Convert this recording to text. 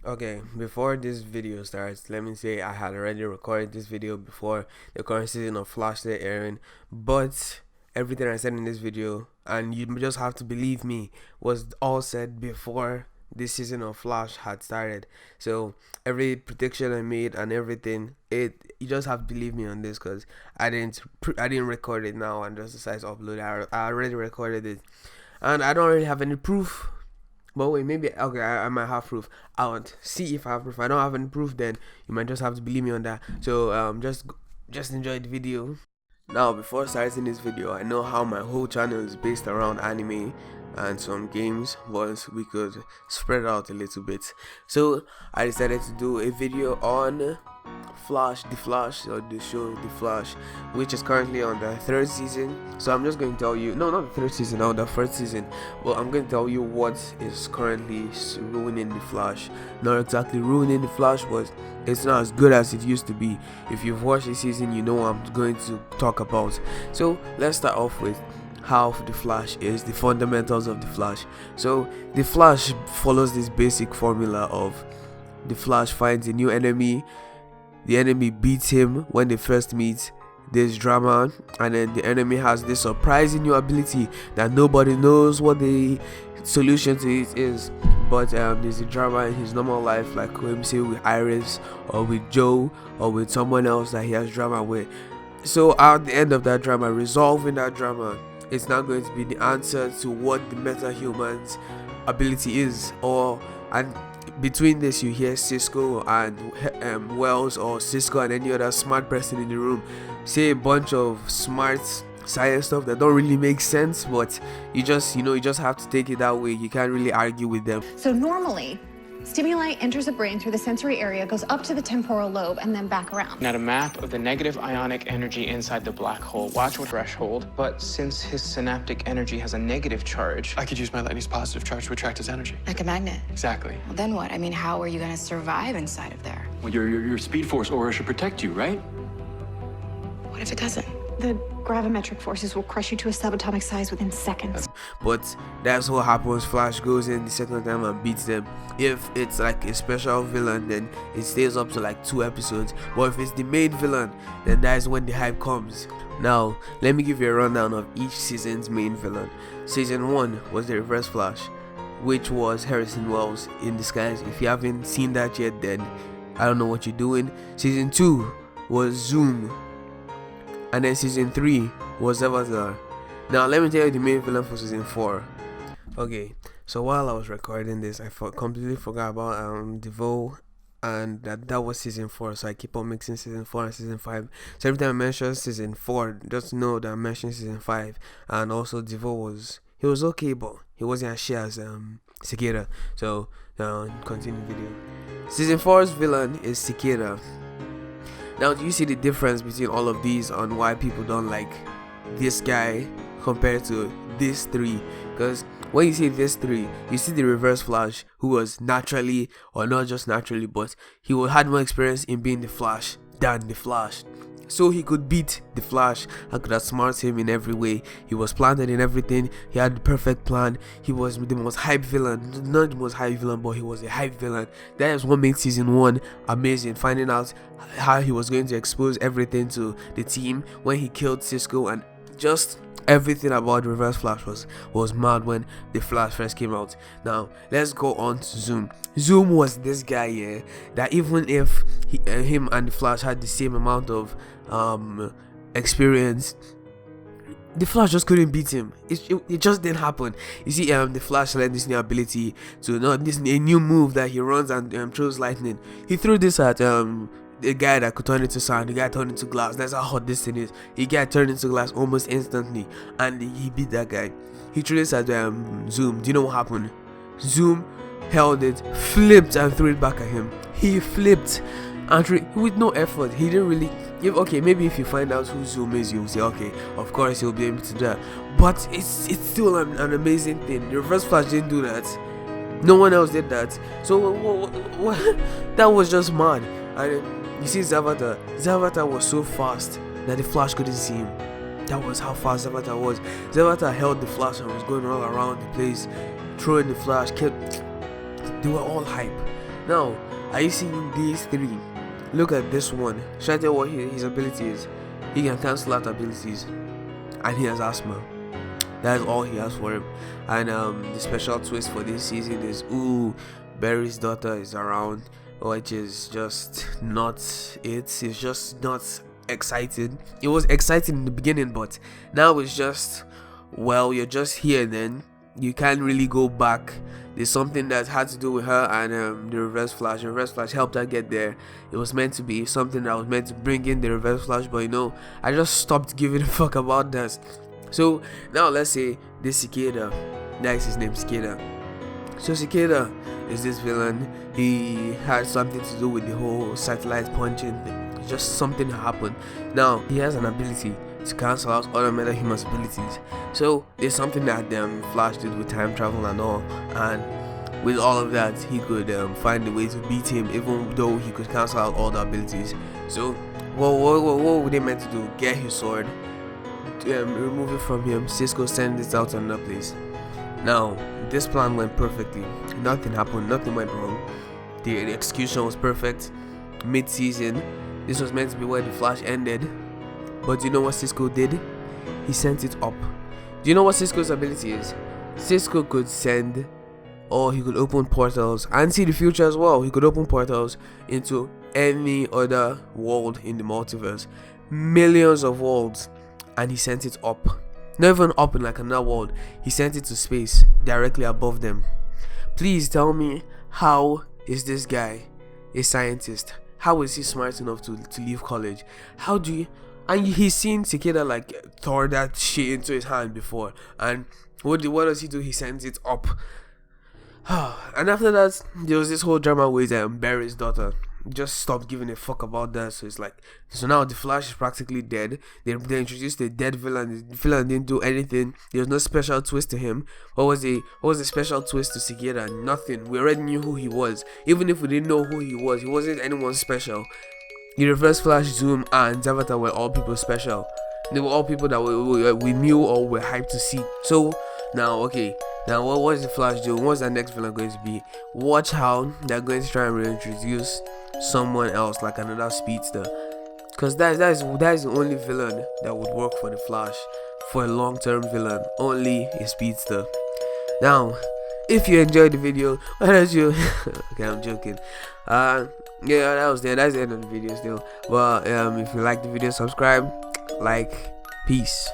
Okay, before this video starts, let me say I had already recorded this video before the current season of Flash started airing, but everything I said in this video, and you just have to believe me, was all said before this season of Flash had started. So every prediction I made and everything, you just have to believe me on this because I didn't record it now and just decided to upload it. I already recorded it, and I don't really have any proof. But wait, maybe okay. I might have proof. I would see if I have proof. If I don't have any proof, then you might just have to believe me on that. So just enjoy the video. Now, before starting this video, I know how my whole channel is based around anime and some games, but we could spread out a little bit. So I decided to do a video on The Flash, or the show The Flash, which is currently on the third season. So I'm just going to tell you, no, not the third season, now the first season. But I'm going to tell you what is currently ruining The Flash. Not exactly ruining The Flash, but it's not as good as it used to be. If you've watched the season, you know what I'm going to talk about. So let's start off with how The Flash is, the fundamentals of The Flash. So The Flash follows this basic formula of The Flash finds a new enemy. The enemy beats him when they first meet. There's drama, and then the enemy has this surprising new ability that nobody knows what the solution to it is. But there's a drama in his normal life, like him say with Iris or with Joe or with someone else that he has drama with. So at the end of that drama, resolving that drama, it's not going to be the answer to what the meta-human's ability is, and between this you hear Cisco and Wells, or Cisco and any other smart person in the room say a bunch of smart science stuff that don't really make sense, but you just have to take it that way. You can't really argue with them. So normally, stimuli enters the brain through the sensory area, goes up to the temporal lobe, and then back around. Now, a map of the negative ionic energy inside the black hole. Watch what threshold. But since his synaptic energy has a negative charge, I could use my lightning's positive charge to attract his energy. Like a magnet. Exactly. Well, then what? I mean, how are you going to survive inside of there? Well, your Speed Force aura should protect you, right? What if it doesn't? The gravimetric forces will crush you to a subatomic size within seconds. But that's what happens. Flash goes in the second time and beats them. If it's like a special villain, then it stays up to like 2 episodes. But if it's the main villain, then that is when the hype comes. Now let me give you a rundown of each season's main villain. Season 1 was the Reverse Flash, which was Harrison Wells in disguise. If you haven't seen that yet, then I don't know what you're doing. Season 2 was Zoom, and then season 3 was Avatar. Now let me tell you the main villain for season 4. Okay, so while I was recording this, I completely forgot about DeVoe, and that was season 4. So I keep on mixing season 4 and season 5. So every time I mention season 4, just know that I'm mentioning season 5. And also DeVoe was okay, but he wasn't as shit as Cicada. So continue the video. Season 4's villain is Cicada. Now, do you see the difference between all of these on why people don't like this guy compared to these 3? Because when you see these 3, you see the Reverse Flash, who was naturally, or not just naturally, but he had more experience in being the Flash than the Flash. So he could beat the Flash and could outsmart him in every way. He was planted in everything. He had the perfect plan. He was the most hype villain. Not the most hype villain, but he was a hype villain. That is what made season 1 amazing. Finding out how he was going to expose everything to the team when he killed Cisco, and just everything about Reverse Flash was mad when the Flash first came out. Now let's go on to Zoom. Zoom was this guy, that even if him and the Flash had the same amount of experience, the Flash just couldn't beat him. It just didn't happen. You see, the Flash learned this new ability to a new move that he runs and throws lightning. He threw this at the guy that could turn into sand. The guy turned into glass. That's how hot this thing is. He got turned into glass almost instantly, and he beat that guy. He threw this at Zoom. Do you know what happened? Zoom held it, flipped, and threw it back at him. He flipped and with no effort. He didn't really. Maybe if you find out who Zoom is, you'll say, okay, of course he'll be able to do that. But it's still an amazing thing. The Reverse Flash didn't do that. No one else did that. So what? That was just mad. And you see Zavatar was so fast that the Flash couldn't see him. That was how fast Zavatar was. Zavatar held the Flash and was going all around the place, throwing the Flash. They were all hype. Now, are you seeing these three? Look at this one. Should I tell what his ability is? He can cancel out abilities, and he has asthma. That is all he has for him. And the special twist for this season is, Barry's daughter is around, which is just not it. It's just not exciting. It was exciting in the beginning, but now it's just, well, you're just here, then you can't really go back. There's something that had to do with her and the Reverse Flash. The Reverse Flash helped her get there. It was meant to be something that was meant to bring in the Reverse Flash, but I just stopped giving a fuck about that. So now let's say this Cicada, that is his name, Cicada. So Cicada is this villain. He had something to do with the whole satellite punching thing. It's just something that happened. Now he has an ability to cancel out other metahuman abilities. So there's something that Flash did with time travel and all, and with all of that he could find a way to beat him, even though he could cancel out all the abilities. So what were they meant to do? Get his sword, remove it from him. Cisco send it out to another place. Now this plan went perfectly. Nothing happened, nothing went wrong. The execution was perfect. Mid-season, this was meant to be where the Flash ended. But do you know what Cisco did? He sent it up. Do you know what Cisco's ability is? Cisco could send, or he could open portals and see the future as well. He could open portals into any other world in the multiverse. Millions of worlds. And he sent it up. Not even up in like another world. He sent it to space, directly above them. Please tell me, how is this guy a scientist? How is he smart enough to leave college? How do you... And he's seen Cicada like throw that shit into his hand before. And what does he do? He sends it up. And after that, there was this whole drama with Barry's daughter. Just stopped giving a fuck about that. So it's like, so now the Flash is practically dead. They introduced a dead villain. The villain didn't do anything. There was no special twist to him. What was the special twist to Cicada? Nothing. We already knew who he was. Even if we didn't know who he wasn't anyone special. The Reverse Flash, Zoom, and Zavatar were all people special. They were all people that we knew or were hyped to see. So now, okay, now what is the Flash doing? What's the next villain going to be? Watch how they're going to try and reintroduce someone else, like another speedster, because that is the only villain that would work for the Flash. For a long-term villain, only a speedster. Now, if you enjoyed the video, why don't you okay, I'm joking. Yeah, that's the end of the video still. But if you like the video, subscribe, like, peace.